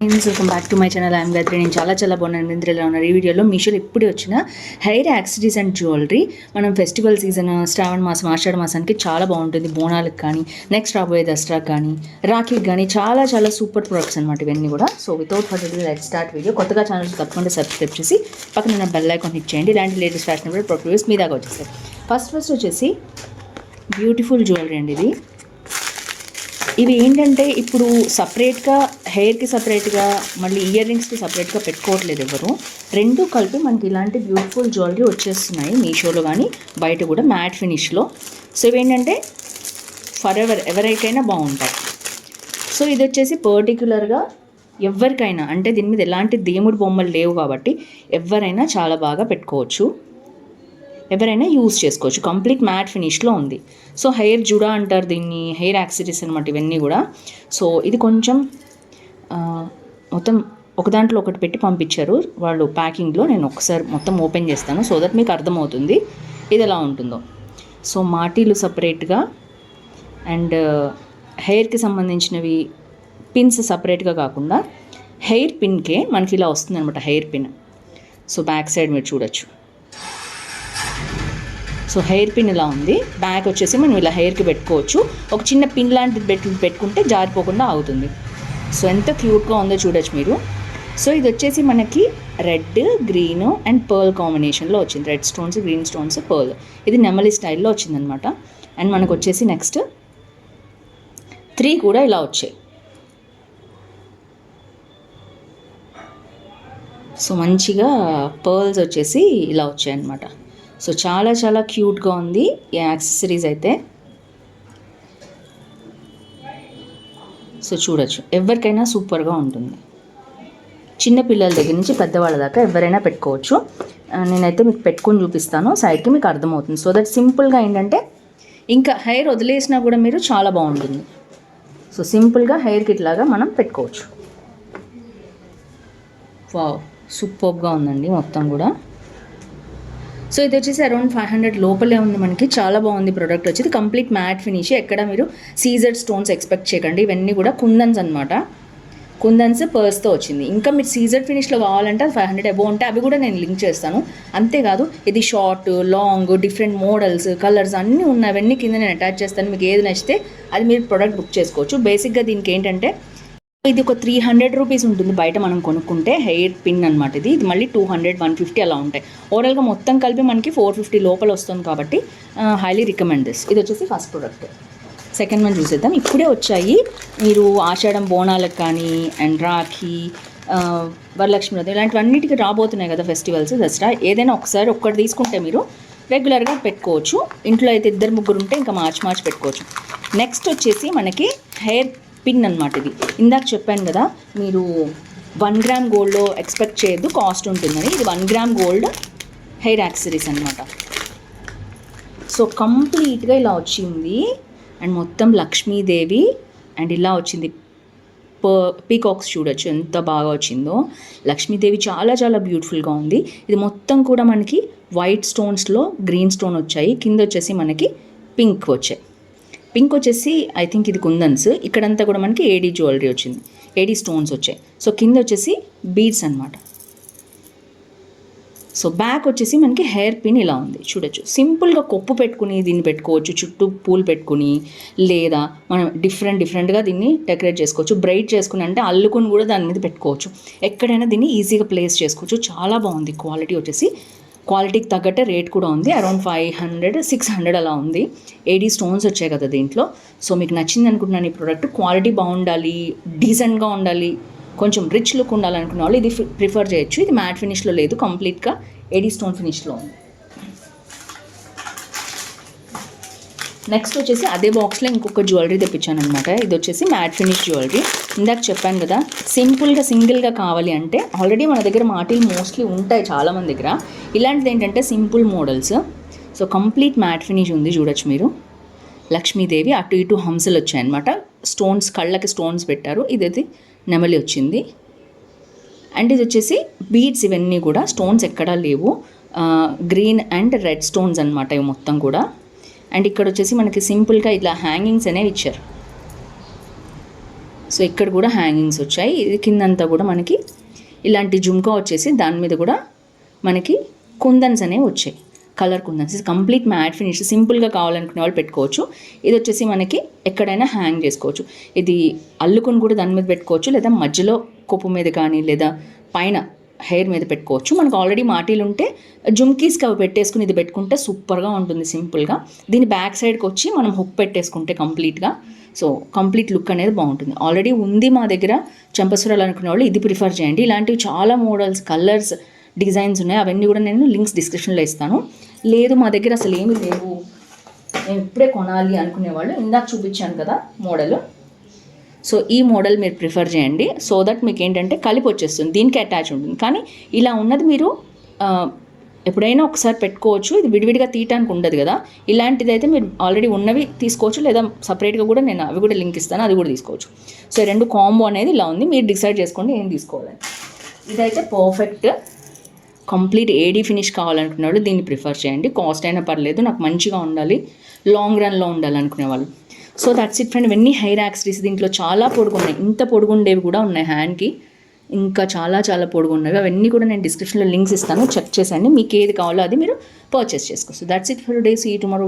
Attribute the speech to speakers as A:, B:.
A: Welcome back to my channel. I'm Gayatri. నేను చాలా బాగున్నాను. నిద్రలో ఉన్న ఈ వీడియోలో మీషోలో ఇప్పుడే వచ్చిన హెయిర్ యాక్సెసరీస్ అండ్ జ్యువెలరీ. మనం ఫెస్టివల్ సీజన్, శ్రావణ మాసం, ఆషాఢ మాసానికి చాలా బాగుంటుంది. బోనాలకు కానీ, నెక్స్ట్ రాబోయే దసరాకి కానీ, రాఖీకి కానీ చాలా సూపర్ ప్రొడక్ట్స్ అనమాట ఇవన్నీ కూడా. So without further do let's start video. కొత్తగా ఛానల్ తప్పకుండా సబ్స్క్రైబ్ చేసి పక్కన ఉన్న బెల్ ఐకాన్ హిట్ చేయండి. ఇలాంటి లేటెస్ట్ ఫ్యాషన్ కూడా ప్రొడక్ట్స్ మీ దాకా వచ్చేస్తాయి. ఫస్ట్ వచ్చేసి బ్యూటిఫుల్ జ్యువెలరీ అండి. ఇవి ఏంటంటే ఇప్పుడు సపరేట్గా హెయిర్కి సపరేట్గా మళ్ళీ ఇయర్ రింగ్స్కి సపరేట్గా పెట్టుకోవట్లేదు ఎవరు. రెండు కలిపి మనకి ఇలాంటి బ్యూటిఫుల్ జ్యువెలరీ వచ్చేస్తున్నాయి మీషోలో కానీ బయట కూడా మ్యాట్ ఫినిష్లో. సో ఇవేంటంటే ఫర్ ఎవరికైనా బాగుంటాయి. సో ఇది వచ్చేసి పర్టిక్యులర్గా ఎవరికైనా, అంటే దీని మీద ఎలాంటి దేవుడి బొమ్మలు లేవు కాబట్టి ఎవరైనా చాలా బాగా పెట్టుకోవచ్చు, ఎవరైనా యూజ్ చేసుకోవచ్చు. కంప్లీట్ మ్యాట్ ఫినిష్లో ఉంది. సో హెయిర్ జుడా అంటారు దీన్ని, హెయిర్ యాక్సెసరీస్ అనమాట ఇవన్నీ కూడా. సో ఇది కొంచెం మొత్తం ఒక దాంట్లో ఒకటి పెట్టి పంపించారు వాళ్ళు ప్యాకింగ్లో. నేను ఒకసారి మొత్తం ఓపెన్ చేస్తాను సో దట్ మీకు అర్థమవుతుంది ఇది ఎలా ఉంటుందో. సో మాటీలు సపరేట్గా అండ్ హెయిర్కి సంబంధించినవి పిన్స్ సపరేట్గా కాకుండా హెయిర్ పిన్కే మనకి ఇలా వస్తుంది అనమాట, hair pin. So back side మీరు చూడొచ్చు. సో హెయిర్ పిన్ ఇలా ఉంది. బ్యాక్ వచ్చేసి మనం ఇలా హెయిర్కి పెట్టుకోవచ్చు. ఒక చిన్న పిన్ లాంటిది పెట్టుకుంటే జారిపోకుండా అవుతుంది. సో ఎంత క్యూట్గా ఉందో చూడొచ్చు మీరు. సో ఇది వచ్చేసి మనకి రెడ్, గ్రీన్ అండ్ పర్ల్ కాంబినేషన్లో వచ్చింది. Red stones, green stones, pearl. ఇది నెమలి స్టైల్లో వచ్చిందనమాట. అండ్ మనకు వచ్చేసి నెక్స్ట్ 3 కూడా ఇలా వచ్చాయి. సో మంచిగా పర్ల్స్ వచ్చేసి ఇలా వచ్చాయన్నమాట. సో చాలా క్యూట్గా ఉంది ఈ యాక్సెసరీస్ అయితే. సో చూడొచ్చు, ఎవరికైనా సూపర్గా ఉంటుంది. చిన్న పిల్లల దగ్గర నుంచి పెద్దవాళ్ళ దాకా ఎవరైనా పెట్టుకోవచ్చు. నేనైతే మీకు పెట్టుకొని చూపిస్తాను, సైడ్కి మీకు అర్థమవుతుంది. సో దట్ సింపుల్గా ఏంటంటే ఇంకా హెయిర్ వదిలేసినా కూడా మీరు చాలా బాగుంటుంది. సో సింపుల్గా హెయిర్కి ఇట్లాగా మనం పెట్టుకోవచ్చు. వావ్, సూపర్గా ఉందండి మొత్తం కూడా. సో ఇది వచ్చేసి అరౌండ్ 500 లోపలే ఉంది మనకి. చాలా బాగుంది ప్రోడక్ట్. వచ్చేది కంప్లీట్ మ్యాట్ ఫినిష్. ఎక్కడ మీరు సీజర్ స్టోన్స్ ఎక్స్పెక్ట్ చేయకండి. ఇవన్నీ కూడా కుందన్స్ అనమాట. కుందన్స్ పర్స్తో వచ్చింది. ఇంకా మీరు సీజర్ ఫినిష్లో కావాలంటే అది 500 అబోవ్ ఉంటే అవి కూడా నేను లింక్ చేస్తాను. అంతేకాదు ఇది short, long, different models, colours అన్నీ ఉన్నాయి. అవన్నీ కింద నేను అటాచ్ చేస్తాను. మీకు ఏది నచ్చితే అది మీరు ప్రోడక్ట్ బుక్ చేసుకోవచ్చు. బేసిక్గా దీనికి ఏంటంటే ఇది ఒక 300 రూపీస్ ఉంటుంది బయట మనం కొనుక్కుంటే. హెయిర్ పిన్ అనమాట ఇది. ఇది మళ్ళీ 200, 150 అలా ఉంటాయి. ఓవరాల్గా మొత్తం కలిపి మనకి 450 లోపల వస్తుంది కాబట్టి హైలీ రికమెండ్ దిస్. ఇది వచ్చేసి ఫస్ట్ ప్రోడక్ట్. సెకండ్ వన్ చూసేద్దాం. ఇప్పుడే వచ్చాయి. మీరు ఆషాఢం బోనాలకు కానీ అండ్ రాఖీ, వరలక్ష్మి వ్రతం ఇలాంటివన్నిటికీ రాబోతున్నాయి కదా ఫెస్టివల్స్, దసరా. ఏదైనా ఒకసారి ఒక్కటి తీసుకుంటే మీరు రెగ్యులర్గా పెట్టుకోవచ్చు. ఇంట్లో అయితే 2-3 ఉంటే ఇంకా మార్చి పెట్టుకోవచ్చు. నెక్స్ట్ వచ్చేసి మనకి హెయిర్ పిన్ అనమాట. ఇది ఇందాక చెప్పాను కదా, మీరు 1 గ్రామ్ గోల్డ్లో ఎక్స్పెక్ట్ చేయొద్దు, కాస్ట్ ఉంటుందని. ఇది 1 గ్రామ్ గోల్డ్ హెయిర్ యాక్సెసరీస్ అనమాట. సో కంప్లీట్గా ఇలా వచ్చింది. అండ్ మొత్తం లక్ష్మీదేవి అండ్ ఇలా వచ్చింది. పీకాక్స్ చూడొచ్చు ఎంత బాగా వచ్చిందో. లక్ష్మీదేవి చాలా బ్యూటిఫుల్గా ఉంది. ఇది మొత్తం కూడా మనకి వైట్ స్టోన్స్లో గ్రీన్ స్టోన్ వచ్చాయి. కింద వచ్చేసి మనకి పింక్ వచ్చాయి. పింక్ వచ్చేసి ఐ థింక్ ఇది కుందన్స్. ఇక్కడంతా కూడా మనకి ఏడీ జ్యువెలరీ వచ్చింది, ఏడీ స్టోన్స్ వచ్చాయి. సో కింద వచ్చేసి బీడ్స్ అనమాట. సో బ్యాక్ వచ్చేసి మనకి హెయిర్ పిన్ ఇలా ఉంది చూడొచ్చు. సింపుల్గా కొప్పు పెట్టుకుని దీన్ని పెట్టుకోవచ్చు, చుట్టూ పూలు పెట్టుకుని, లేదా మనం డిఫరెంట్గా దీన్ని డెకరేట్ చేసుకోవచ్చు. బ్రైట్ చేసుకుని అంటే అల్లుకొని కూడా దాని మీద పెట్టుకోవచ్చు. ఎక్కడైనా దీన్ని ఈజీగా ప్లేస్ చేసుకోవచ్చు. చాలా బాగుంది. క్వాలిటీ వచ్చేసి క్వాలిటీకి తగ్గట్టే రేట్ కూడా ఉంది. అరౌండ్ 500, 600 అలా ఉంది. ఏడీ స్టోన్స్ వచ్చాయి కదా దీంట్లో. సో మీకు నచ్చింది అనుకుంటున్నాను ఈ ప్రోడక్ట్. క్వాలిటీ బాగుండాలి, డీసెంట్గా ఉండాలి, కొంచెం రిచ్ లుక్ ఉండాలనుకున్న వాళ్ళు ఇది ప్రిఫర్ చేయొచ్చు. ఇది మ్యాట్ ఫినిష్లో లేదు, కంప్లీట్గా ఏడీ స్టోన్ ఫినిష్లో ఉంది. నెక్స్ట్ వచ్చేసి అదే బాక్స్లో ఇంకొక జ్యువెలరీ తెప్పించాను అనమాట. ఇది వచ్చేసి మ్యాట్ ఫినిష్ జ్యువెలరీ. ఇందాక చెప్పాను కదా, సింగిల్గా కావాలి అంటే ఆల్రెడీ మన దగ్గర మాటీలు మోస్ట్లీ ఉంటాయి చాలామంది దగ్గర. ఇలాంటిది ఏంటంటే simple models. So complete mat finish ఉంది చూడొచ్చు మీరు. లక్ష్మీదేవి అటు ఇటు హంసలు వచ్చాయన్నమాట. స్టోన్స్, కళ్ళకి స్టోన్స్ పెట్టారు. ఇదైతే నెమలి వచ్చింది. అండ్ ఇది వచ్చేసి బీడ్స్. ఇవన్నీ కూడా స్టోన్స్ ఎక్కడా లేవు. గ్రీన్ అండ్ రెడ్ స్టోన్స్ అనమాట ఇవి మొత్తం కూడా. అండ్ ఇక్కడ వచ్చేసి మనకి సింపుల్గా ఇలా హ్యాంగింగ్స్ అనేవి ఇచ్చారు. సో ఇక్కడ కూడా హ్యాంగింగ్స్ వచ్చాయి. ఇది కిందంతా కూడా మనకి ఇలాంటి జుమ్కా వచ్చేసి దాని మీద కూడా మనకి కుందన్స్ అనేవి వచ్చాయి, కలర్ కుందన్స్. ఇది కంప్లీట్ మ్యాట్ ఫినిష్, సింపుల్గా కావాలనుకునే వాళ్ళు పెట్టుకోవచ్చు. ఇది వచ్చేసి మనకి ఎక్కడైనా హ్యాంగ్ చేసుకోవచ్చు. ఇది అల్లుకొని కూడా దాని మీద పెట్టుకోవచ్చు, లేదా మధ్యలో కొప్పు మీద కానీ లేదా పైన హెయిర్ మీద పెట్టుకోవచ్చు. మనకు ఆల్రెడీ మాటీలు ఉంటే జుమ్కీస్కి అవి పెట్టేసుకుని ఇది పెట్టుకుంటే సూపర్గా ఉంటుంది సింపుల్గా. దీని బ్యాక్ సైడ్కి వచ్చి మనం హుక్ పెట్టేసుకుంటే కంప్లీట్గా, సో కంప్లీట్ లుక్ అనేది బాగుంటుంది. ఆల్రెడీ ఉంది మా దగ్గర చెంపస్వరాలు అనుకునే వాళ్ళు ఇది ప్రిఫర్ చేయండి. ఇలాంటివి చాలా మోడల్స్, కలర్స్, డిజైన్స్ ఉన్నాయి. అవన్నీ కూడా నేను లింక్స్ డిస్క్రిప్షన్లో ఇస్తాను. లేదు మా దగ్గర అసలు ఏమీ లేవు, నేను ఇప్పుడే కొనాలి అనుకునే వాళ్ళు ఇందాక చూపించాను కదా మోడల్, సో ఈ మోడల్ మీరు ప్రిఫర్ చేయండి. సో దట్ మీకు ఏంటంటే కలిపి వచ్చేస్తుంది, దీనికి అటాచ్ ఉంటుంది. కానీ ఇలా ఉన్నది మీరు ఎప్పుడైనా ఒకసారి పెట్టుకోవచ్చు, ఇది విడివిడిగా తీయటానికి ఉండదు కదా. ఇలాంటిది అయితే మీరు ఆల్రెడీ ఉన్నవి తీసుకోవచ్చు, లేదా సపరేట్గా కూడా నేను అవి కూడా లింక్ ఇస్తాను, అది కూడా తీసుకోవచ్చు. సో రెండు కాంబో అనేది ఇలా ఉంది, మీరు డిసైడ్ చేసుకోండి ఏం తీసుకోవాలని. ఇదైతే పర్ఫెక్ట్ కంప్లీట్ ఏడీ ఫినిష్ కావాలనుకున్నాడు దీన్ని ప్రిఫర్ చేయండి. కాస్ట్ అయినా పర్లేదు, నాకు మంచిగా ఉండాలి, లాంగ్ రన్లో ఉండాలి అనుకునే వాళ్ళు. So that's it friend. ఇవన్నీ హెయిర్ యాక్సరీస్. దీంట్లో చాలా పొడుగున్నాయి, ఇంత పొడుగుండేవి కూడా ఉన్నాయి హ్యాండ్కి, ఇంకా చాలా చాలా పొడుగున్నవి. అవన్నీ కూడా నేను డిస్క్రిప్షన్లో లింక్స్ ఇస్తాను, చెక్ చేసండి. మీకు ఏది కావాలో అది మీరు పర్చేస్ చేసుకోవచ్చు. That's it for today. See you tomorrow.